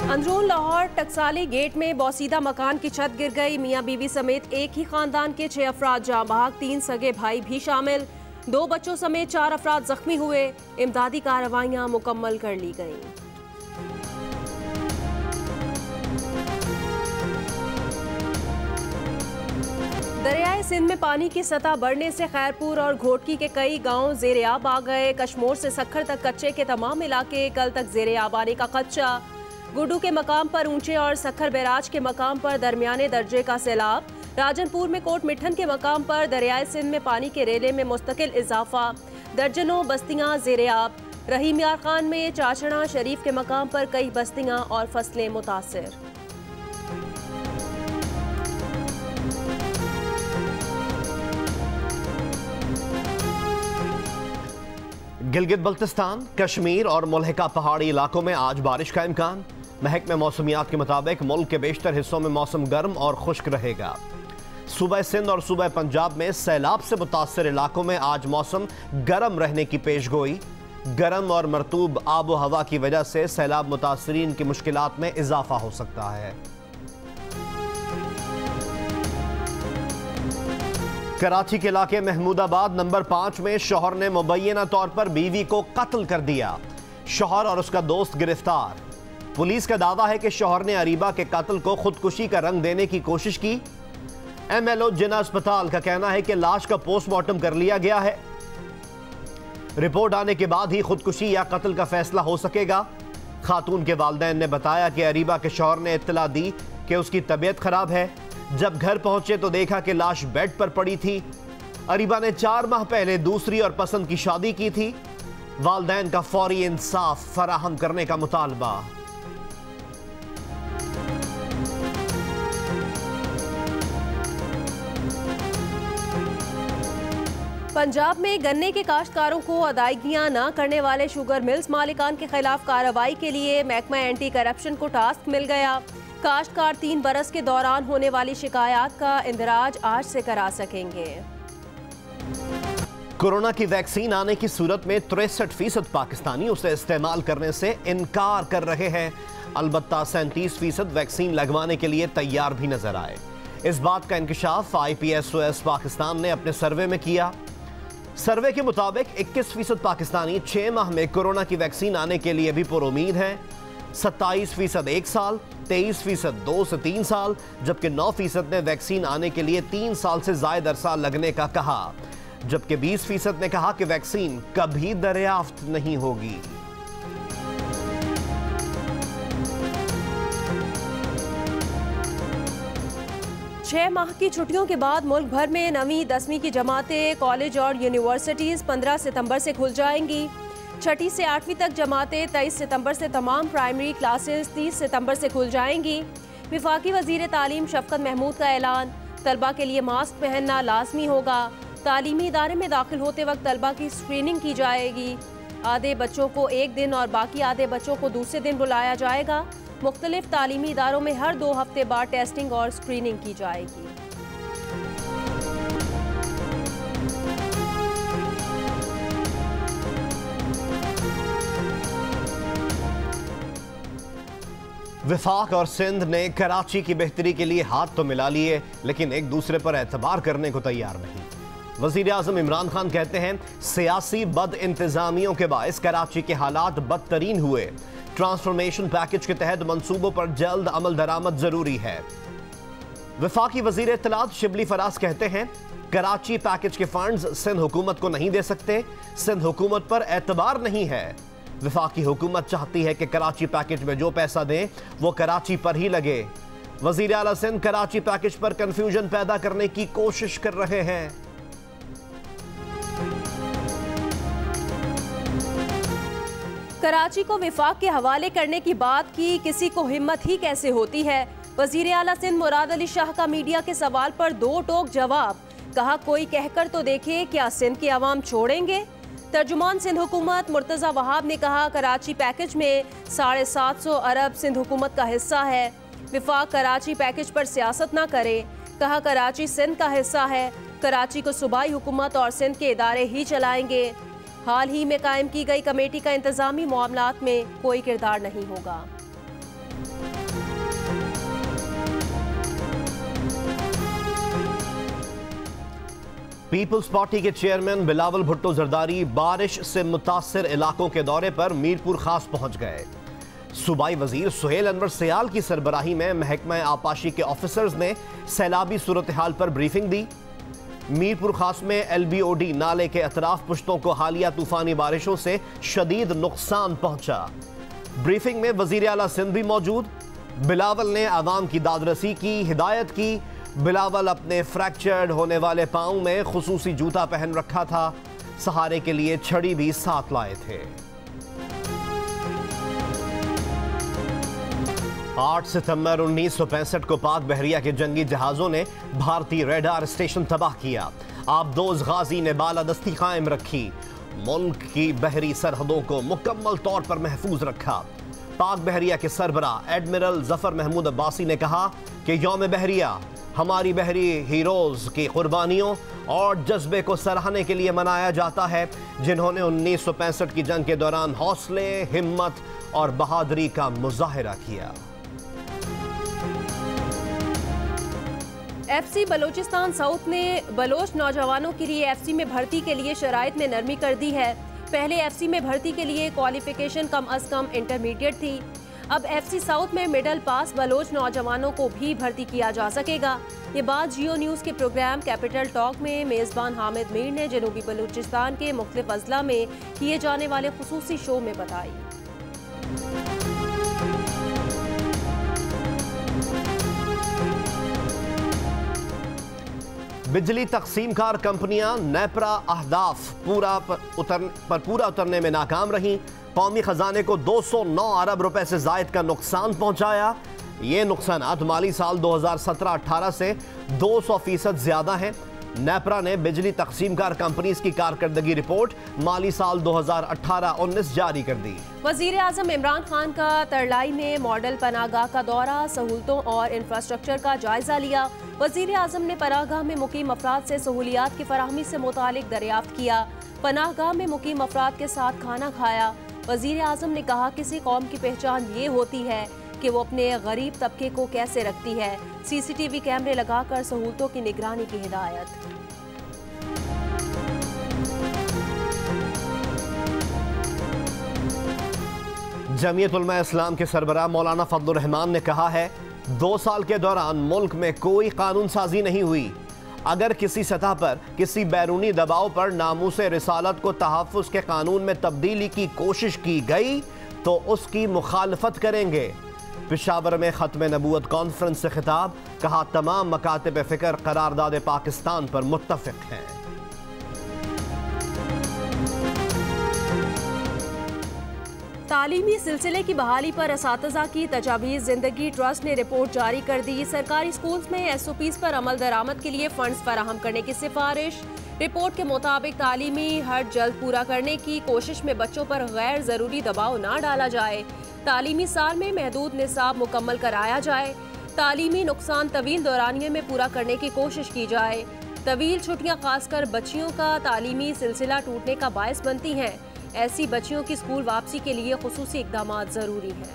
अंदरून Lahore टकसाली gate में बौसीदा मकान की छत गिर गई। मियां बीवी समेत एक ही खानदान के 6 अफराद जाँ बहक, 3 सगे भाई भी शामिल। 2 बच्चों समेत 4 अफराद जख्मी हुए। इमदादी कार्रवाइयां मुकम्मल कर ली गईं। दरियाए सिंध में पानी की सतह बढ़ने से खैरपुर और घोटकी के कई गांव ज़ेर-ए-आब आ गए। कशमोर से सक्खर तक कच्चे के तमाम इलाके कल तक ज़ेर-ए-आब आने का खदशा। गुड्डू के मकाम पर ऊंचे और सक्खर बैराज के मकाम पर दरमियाने दर्जे का सैलाब। राजनपुर में कोट मिठन के मकाम पर दरियाए सिंध में पानी के रेले में मुस्तकिल इजाफा। दर्जनों बस्तियां ज़ेर-ए-आब। रहीम यार खान में चाचड़ा शरीफ के मकाम पर कई बस्तियां और फसलें मुतासिर। गिलगित बल्तिस्तान, कश्मीर और मुल्हिका पहाड़ी इलाकों में आज बारिश का इम्कान। महकमे मौसमियात के मुताबिक मुल्क के बेशतर हिस्सों में मौसम गर्म और खुश्क रहेगा। सूबा सिंध और सूबा पंजाब में सैलाब से मुतासर इलाकों में आज मौसम गर्म रहने की पेशगोई। गर्म और मरतूब आबो हवा की वजह से सैलाब मुतासरीन की मुश्किलात में इजाफा हो सकता है। कराची के इलाके महमूदाबाद नंबर 5 में शौहर ने मुबैना तौर पर बीवी को कत्ल कर दिया। शौहर और उसका दोस्त गिरफ्तार। पुलिस का दावा है कि शौहर ने अरीबा के कत्ल को खुदकुशी का रंग देने की कोशिश की। MLO जिना अस्पताल का कहना है कि लाश का पोस्टमार्टम कर लिया गया है। रिपोर्ट आने के बाद ही खुदकुशी या कत्ल का फैसला हो सकेगा। खातून के वालिदैन ने बताया कि अरीबा के शौहर ने इत्तला दी कि उसकी तबीयत खराब है। जब घर पहुंचे तो देखा कि लाश बेड पर पड़ी थी। अरीबा ने 4 माह पहले दूसरी और पसंद की शादी की थी। वालिदैन का फौरी इंसाफ फराहम करने का मुतालबा। पंजाब में गन्ने के काश्तकारों को अदायगियां न करने वाले शुगर मिल्स मालिकान के खिलाफ कार्रवाई के लिए महकमा एंटी करप्शन को टास्क मिल गया। काश्तकार 3 बरस के दौरान होने वाली शिकायत का इंदराज आज से करा सकेंगे। कोरोना की वैक्सीन आने की सूरत में 63% पाकिस्तानी उसे इस्तेमाल करने से इनकार कर रहे हैं। अलबत्ता 37% वैक्सीन लगवाने के लिए तैयार भी नजर आए। इस बात का इंकशाफ IPSOS पाकिस्तान ने अपने सर्वे में किया। सर्वे के मुताबिक 21% पाकिस्तानी 6 माह में कोरोना की वैक्सीन आने के लिए भी पुरुमीद हैं। 27% 1 साल, 23% 2 से 3 साल, जबकि 9% ने वैक्सीन आने के लिए 3 साल से ज्यादा अरसा लगने का कहा, जबकि 20% ने कहा कि वैक्सीन कभी दरियाफ्त नहीं होगी। छह माह की छुट्टियों के बाद मुल्क भर में 9वीं 10वीं की जमातें, कॉलेज और यूनिवर्सिटीज 15 सितंबर से खुल जाएंगी। 6ठी से 8वीं तक जमातें 23 सितंबर से, तमाम प्राइमरी क्लासेस 30 सितंबर से खुल जाएंगी। विफाकी वजीर तालीम शफकत महमूद का ऐलान, तलबा के लिए मास्क पहनना लाजमी होगा। तालीमी इदारे में दाखिल होते वक्त तलबा की स्क्रीनिंग की जाएगी। आधे बच्चों को एक दिन और बाकी आधे बच्चों को दूसरे दिन बुलाया जाएगा। मुख्तलिफ तालीमी इदारों में हर 2 हफ्ते बाद टेस्टिंग और स्क्रीनिंग की जाएगी। विफाक और सिंध ने कराची की बेहतरी के लिए हाथ तो मिला लिए, लेकिन एक दूसरे पर एतबार करने को तैयार नहीं। वजीर आजम इमरान खान कहते हैं सियासी बद इंतजामियों के बायस कराची के हालात बदतरीन हुए। ट्रांसफॉर्मेशन पैकेज के तहत मंसूबों पर जल्द अमल दरामद जरूरी है। वफाकी वजीर इत्तलात शिबली फराज कहते हैं कराची पैकेज के फंड्स सिंध हुकूमत को नहीं दे सकते। सिंध हुकूमत पर एतबार नहीं है। वफाकी हुकूमत चाहती है कि कराची पैकेज में जो पैसा दें वो कराची पर ही लगे। वजीर आला सिंध कराची पैकेज पर कंफ्यूजन पैदा करने की कोशिश कर रहे हैं। कराची को विफाक के हवाले करने की बात की किसी को हिम्मत ही कैसे होती है। वजीर आला सिंध मुराद अली शाह का मीडिया के सवाल पर 2 टोक जवाब। कहा कोई कहकर तो देखे, क्या सिंध की आवाम छोड़ेंगे। तर्जुमान सिंध हुकूमत मुर्तज़ा वहाब ने कहा कराची पैकेज में 750 अरब सिंध हुकूमत का हिस्सा है। विफाक कराची पैकेज पर सियासत ना करे। कहा कराची सिंध का हिस्सा है। कराची को सूबाई हुकूमत और सिंध के इदारे ही चलाएंगे। हाल ही में कायम की गई कमेटी का इंतजामी मामलात में कोई किरदार नहीं होगा। पीपल्स पार्टी के चेयरमैन बिलावल भुट्टो जरदारी बारिश से मुतासिर इलाकों के दौरे पर मीरपुर खास पहुंच गए। सूबाई वजीर सुहेल अनवर सयाल की सरबराही में महकमा आपाशी के ऑफिसर्स ने सैलाबी सूरत हाल पर ब्रीफिंग दी। मीरपुर खास में LBOD नाले के अतराफ पुश्तों को हालिया तूफानी बारिशों से शदीद नुकसान पहुंचा। ब्रीफिंग में वजीर आला सिंध भी मौजूद। बिलावल ने आवाम की दादरसी की हिदायत की। बिलावल अपने फ्रैक्चर्ड होने वाले पांव में खुसूसी जूता पहन रखा था। सहारे के लिए छड़ी भी साथ लाए थे। 8 सितंबर 1965 को पाक बहरिया के जंगी जहाजों ने भारतीय रेडार स्टेशन तबाह किया। आबदोज गाजी ने बालादस्ती कायम रखी। मुल्क की बहरी सरहदों को मुकम्मल तौर पर महफूज रखा। पाक बहरिया के सरबरा एडमिरल जफर महमूद अब्बासी ने कहा कि यौम बहरिया हमारी बहरी हीरोज की कुर्बानियों और जज्बे को सराहने के लिए मनाया जाता है, जिन्होंने 1965 की जंग के दौरान हौसले, हिम्मत और बहादुरी का मुजाहिरा किया। FC बलोचिस्तान साउथ ने बलोच नौजवानों के लिए FC में भर्ती के लिए शराइत में नरमी कर दी है। पहले FC में भर्ती के लिए क्वालिफिकेशन कम अज कम इंटरमीडिएट थी। अब FC साउथ में मिडल पास बलोच नौजवानों को भी भर्ती किया जा सकेगा। ये बात जियो न्यूज़ के प्रोग्राम कैपिटल टॉक में मेज़बान हामिद मीर ने जनूबी बलूचिस्तान के मुख्तलिफ अजला में किए जाने वाले खुसूसी शो में बताई। बिजली तकसीमकार कंपनियां नेपरा अहदाफ पर पूरा उतरने में नाकाम रहीं। कौमी खजाने को 209 अरब रुपए से जायद का नुकसान पहुंचाया। ये नुकसानात माली साल 2017-18 से 200% ज्यादा हैं। नेपरा ने बिजली तकसीमकार कंपनीज की कारकर्दगी रिपोर्ट माली साल 2018-19 जारी कर दी। वजीर आजम इमरान खान का तरलाई में मॉडल पनाहगाह का दौरा, सहूलतों और इंफ्रास्ट्रक्चर का जायजा लिया। वजीर आजम ने पनाहगाह में मुकीम अफराद से सहूलियात की फराहमी से मुतालिक दरियाफ्त किया। पनाहगाह में मुकीम अफराद के साथ खाना खाया। वजीर आजम ने कहा किसी कौम की पहचान ये होती है कि वो अपने गरीब तबके को कैसे रखती है। CCTV कैमरे लगाकर सहूलतों की निगरानी की हिदायत। जमीयत उलमा इस्लाम के सरबराह मौलाना फजलुर रहमान ने कहा है 2 साल के दौरान मुल्क में कोई कानून साजी नहीं हुई। अगर किसी सतह पर किसी बैरूनी दबाव पर नामूसे रिसालत को तहफ़्फ़ुज़ के कानून में तब्दीली की कोशिश की गई तो उसकी मुखालफत करेंगे। पेशावर में ख़त्म नबूवत कॉन्फ्रेंस से खिताब, कहा तमाम मकातिब फ़िक्र करारदाद पाकिस्तान पर मुत्तफ़िक़ हैं। तालीमी सिलसिले की बहाली पर असातिज़ा की तजावीज़ ज़िंदगी ट्रस्ट ने रिपोर्ट जारी कर दी। सरकारी स्कूल्स में SOPs पर अमल दरामद के लिए फंड्स फराहम करने की सिफारिश। रिपोर्ट के मुताबिक तालीमी हर्ज जल्द पूरा करने की कोशिश में बच्चों पर गैर ज़रूरी दबाव ना डाला जाए। तालीमी साल में महदूद निसाब मुकम्मल कराया जाए। तालीमी नुकसान तवील दौरानिये में पूरा करने की कोशिश की जाए। तवील छुट्टियाँ खासकर बच्चियों का तालीमी सिलसिला टूटने का बायस बनती हैं। ऐसी बच्चियों की स्कूल वापसी के लिए खुसूसी इक़दाम जरूरी हैं।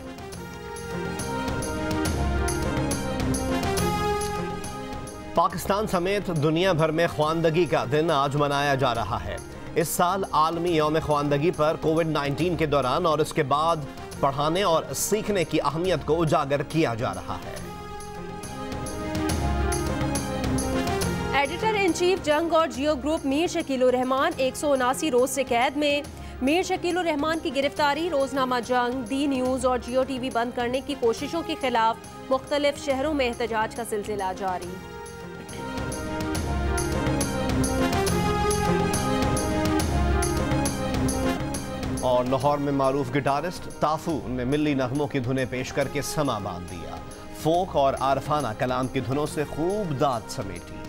पाकिस्तान समेत दुनिया भर में ख्वानदगी का दिन आज मनाया जा रहा है। इस साल आलमी यौम ख्वानदगी पर कोविड-19 के दौरान और इसके बाद पढ़ाने और सीखने की अहमियत को उजागर किया जा रहा है। एडिटर इन चीफ जंग और जियो ग्रुप मीर शकीलुर रहमान 179 रोज से कैद में। मीर शकीलुर रहमान की गिरफ्तारी, रोजनामा जंग, डी न्यूज़ और जियो टीवी बंद करने की कोशिशों के खिलाफ मुख्तलिफ शहरों में एहतजाज का सिलसिला जारी। और लाहौर में मारूफ गिटारिस्ट ताफू ने मिल्ली नगमों की धुनें पेश करके समा बांध दिया। फोक और आरफाना कलाम की धुनों से खूब दाद समेटी।